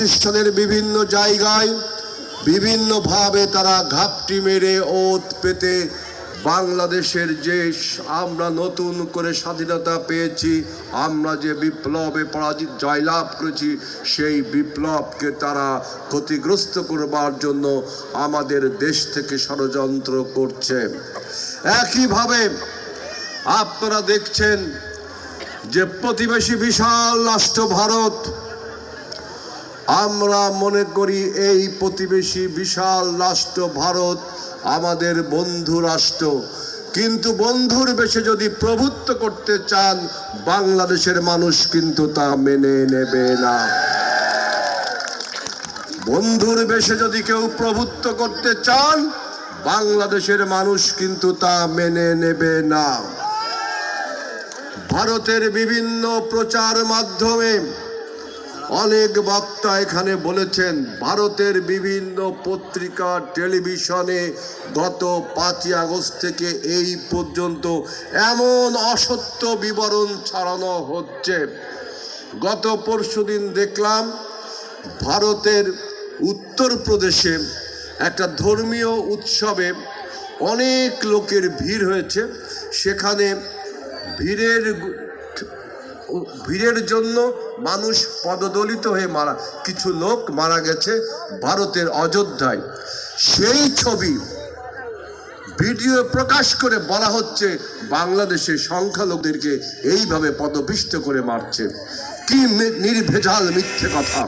প্রতিষ্ঠানের বিভিন্ন জায়গায় বিভিন্নভাবে তারা ঘাপটি মেরে ওত পেতে বাংলাদেশের যে আমরা নতুন করে স্বাধীনতা পেয়েছি, আমরা যে বিপ্লবে জয়লাভ করেছি, সেই বিপ্লবকে তারা ক্ষতিগ্রস্ত করবার জন্য আমাদের দেশ থেকে ষড়যন্ত্র করছে। একইভাবে আপনারা দেখছেন যে প্রতিবেশী বিশাল রাষ্ট্র ভারত, আমরা মনে করি এই প্রতিবেশী বিশাল রাষ্ট্র ভারত আমাদের বন্ধু রাষ্ট্র, কিন্তু বন্ধুর বেশে যদি প্রভুত্ব করতে চান বাংলাদেশের মানুষ কিন্তু তা মেনে নেবে না। বন্ধুর বেশে যদি কেউ প্রভুত্ব করতে চান বাংলাদেশের মানুষ কিন্তু তা মেনে নেবে না। ভারতের বিভিন্ন প্রচার মাধ্যমে অনেক বক্তা এখানে বলেছেন, ভারতের বিভিন্ন পত্রিকা টেলিভিশনে গত 5ই আগস্ট থেকে এই পর্যন্ত এমন অসত্য বিবরণ ছড়ানো হচ্ছে। গত পরশুদিন দেখলাম ভারতের উত্তরপ্রদেশে একটা ধর্মীয় উৎসবে অনেক লোকের ভিড় হয়েছে, সেখানে ভিড়ের জন্য মানুষ পদদলিত হয়ে কিছু লোক মারা গেছে ভারতের অযোধ্যায়। সেই ছবি ভিডিও প্রকাশ করে বলা হচ্ছে বাংলাদেশের সংখ্যালঘুদেরকে এইভাবে পদপিষ্ট করে মারছে। কি নির্ভেজাল মিথ্যে কথা!